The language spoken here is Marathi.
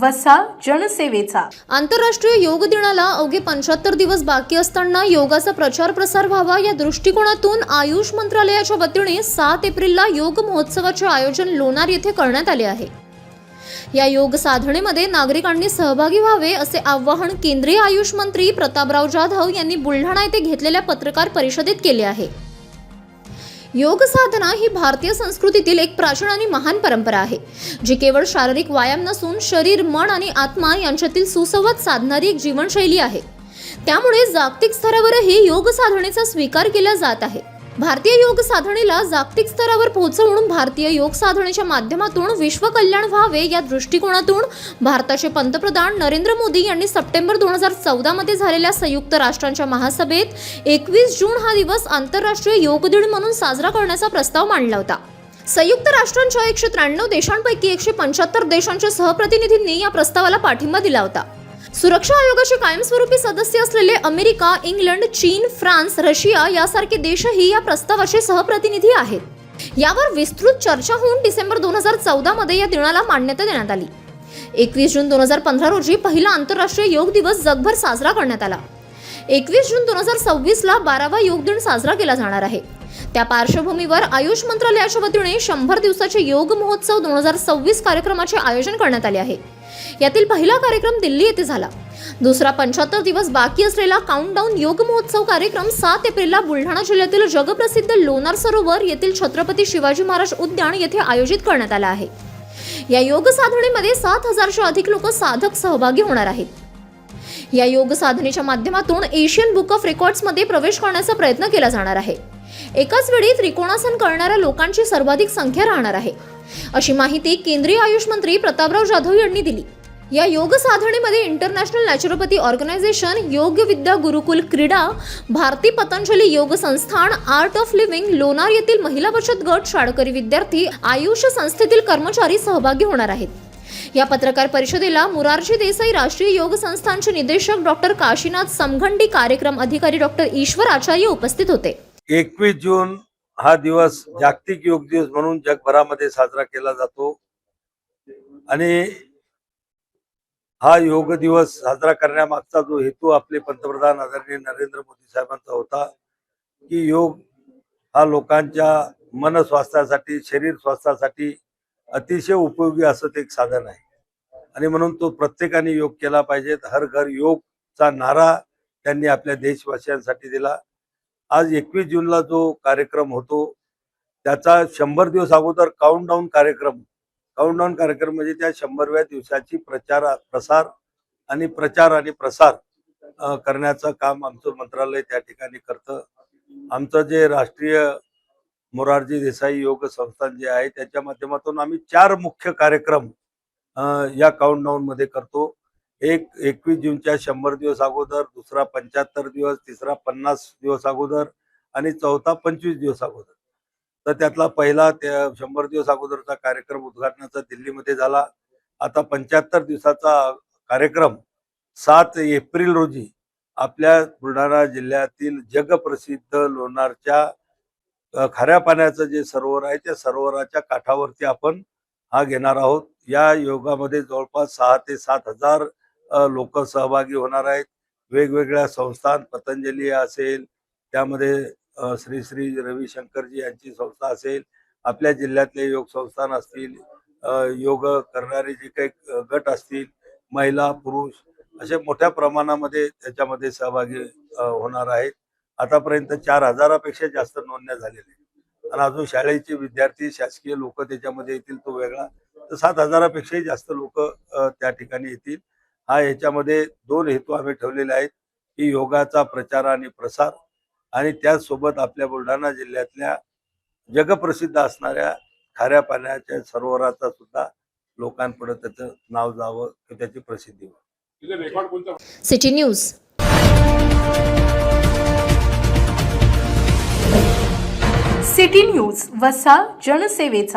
वसा जनसेवेचा। आंतरराष्ट्रीय योग दिनाला अवघे 75 दिवस बाकी असताना योगाचा प्रचार प्रसार व्हावा या दृष्टिकोनातून आयुष मंत्रालयाच्या वतीने 7 एप्रिलला योग महोत्सवाचे आयोजन लोणार येथे करण्यात आले आहे। या योग साधनेमध्ये नागरिकांनी सहभागी व्हावे असे आवाहन केंद्रीय आयुष मंत्री प्रतापराव जाधव यांनी बुलढाणा येथे घेतलेल्या पत्रकार परिषदेत केले आहे। योग साधना ही भारतीय संस्कृतीतील एक प्राचीन आणि महान परंपरा आहे, जी केवळ शारीरिक व्यायाम नसून शरीर, मन आणि आत्मा यांच्यातील सुसंवाद साधणारी एक जीवनशैली आहे। त्यामुळे जागतिक स्तरावरही योग साधनेचा स्वीकार केला जात आहे। भारतीय योग साधनेला जागतिक स्तरावर पोहोचवून भारतीय योग साधनेच्या माध्यमातून विश्व कल्याण व्हावे या दृष्टिकोनातून भारताचे पंतप्रधान नरेंद्र मोदी यांनी सप्टेंबर 2014 मध्ये झालेल्या संयुक्त राष्ट्रांच्या महासभेत 21 जून हा दिवस आंतरराष्ट्रीय योग दिन म्हणून साजरा करण्याचा प्रस्ताव मांडला होता। संयुक्त राष्ट्रांच्या 193 देशांपैकी 175 देशांच्या सहप्रतिनिधींनी या प्रस्तावाला पाठिंबा दिला होता। सुरक्षा आयोगाचे कायमस्वरूपी सदस्य असलेले अमेरिका, इंग्लंड, चीन, फ्रान्स, रशिया यासारखे देशही या प्रस्तावाचे सहप्रतिनिधी आहेत। यावर विस्तृत चर्चा होऊन डिसेंबर 2014 मध्ये या दिनाला मान्यता देण्यात आली। 21 जून 2015 रोजी पहिला आंतरराष्ट्रीय योग दिवस जगभर साजरा करण्यात आला। 21 जून 2026 ला 12वा योग दिन साजरा केला जाणार आहे। त्या पार्श्वभूमीवर आयुष मंत्रालयाच्या वतीने 100 दिवसाचे योग महोत्सव 2026 कार्यक्रमाचे आयोजन करण्यात आले आहे। यातील पहिला कार्यक्रम दिल्ली येथे झाला। दुसरा 75 दिवस बाकी असलेला काउंटडाऊन योग महोत्सव कार्यक्रम 7 एप्रिलला बुलढाणा जिल्ह्यातील जगप्रसिद्ध लोणार सरोवर येथील छत्रपती शिवाजी महाराज उद्यान येथे आयोजित करण्यात आला आहे। या योग साधनेमध्ये 7000च्या अधिक लोक साधक सहभागी होणार आहेत। या योग साधनेच्या माध्यमातून एशियन बुक ऑफ रेकॉर्ड्स मध्ये प्रवेश करण्याचा प्रयत्न केला जाणार आहे। एकाच वेळी त्रिकोणासन करणाऱ्या लोकांची सर्वाधिक संख्या राहणार आहे, अशी माहिती केंद्रीय आयुष मंत्री प्रतापराव जाधव यांनी दिली। या योग साधनेमध्ये इंटरनॅशनल नॅचरोपॅथी ऑर्गनायझेशन, योग विद्या गुरुकुल क्रीडा, भारती पतंजली योग संस्थान, आर्ट ऑफ लिव्हिंग, लोणार येथील महिला बचत गट, शाळकरी विद्यार्थी, आयुष संस्थेतील कर्मचारी सहभागी होणार आहेत। या पत्रकार परिषदेला मोरारजी देसाई राष्ट्रीय योग संस्थानचे निदेशक डॉक्टर काशीनाथ समघंडी, कार्यक्रम अधिकारी डॉक्टर ईश्वर आचार्य उपस्थित होते। 21 जून हा दिवस जागतिक योग दिवस म्हणून जगभरामध्ये साजरा केला जातो आणि हा योग दिवस साजरा करण्यामागचा जो हेतू आपले पंतप्रधान आदरणीय नरेंद्र मोदी साहेबांचा होता की योग हा लोकांच्या मन स्वास्थ्यासाठी, शरीर स्वास्थ्यासाठी अतिशय उपयोगी असं एक साधन आहे आणि म्हणून तो प्रत्येकाने योग केला पाहिजे। हर घर योगचा नारा त्यांनी आपल्या देशवासियांसाठी दिला। आज 21 जूनला जो कार्यक्रम होतो त्याचा 100 दिवस अगोदर काउंटडाऊन कार्यक्रम म्हणजे त्या 100व्या दिवसाची प्रचार आणि प्रसार करण्याचं काम आमचं मंत्रालय त्या ठिकाणी करतं। आमचं जे राष्ट्रीय मोरारजी देसाई योग संस्थान जे आहे त्याच्या माध्यमातून आम्ही 4 मुख्य कार्यक्रम या काउंटडाऊन मध्ये करतो। एक 21 जूनच्या 100 दिवस अगोदर, दुसरा 75 दिवस, तिसरा 50 दिवस अगोदर आणि चौथा 25 दिवस अगोदर। तर त्यातला पहिला 100 दिवस अगोदरचा कार्यक्रम उद्घाटनाचा दिल्लीमध्ये झाला। आता 75 दिवसाचा कार्यक्रम 7 एप्रिल रोजी आपल्या बुलढाणा जिल्ह्यातील जगप्रसिद्ध लोणारच्या खाऱ्या पाण्याचं जे सरोवर आहे त्या सरोवराच्या काठावरती आपण हा घेणार आहोत। या योगामध्ये जवळपास 6 ते 7 हजार लोक सहभागी होणार आहेत। वेगवेगळ्या संस्थान, पतंजली असेल, त्यामध्ये श्री श्री रविशंकरजी यांची संस्था असेल, आपल्या जिल्ह्यातले योग संस्थान असतील, योग करणारे जे काही गट असतील, महिला पुरुष असे मोठ्या प्रमाणामध्ये त्याच्यामध्ये सहभागी होणार आहेत। आतापर्यंत 4000पेक्षा जास्त नोंदण्या झालेल्या आहेत आणि अजून शाळेचे विद्यार्थी, शासकीय लोक त्याच्यामध्ये येतील तो वेगळा, तर 7000पेक्षाही जास्त लोक त्या ठिकाणी येतील। हा याच्यामध्ये 2 हेतू आम्ही ठेवलेले आहेत की योगाचा प्रचार आणि प्रसार आणि त्याचसोबत आपल्या बुलढाणा जिल्ह्यातल्या जगप्रसिद्ध असणाऱ्या खाऱ्या पाण्याच्या सरोवराचा सुद्धा लोकांपुढे त्याचं नाव जावं, त्याची प्रसिद्धी व्हावी। City news. सिटी न्यूज वसा जनसेवेचा।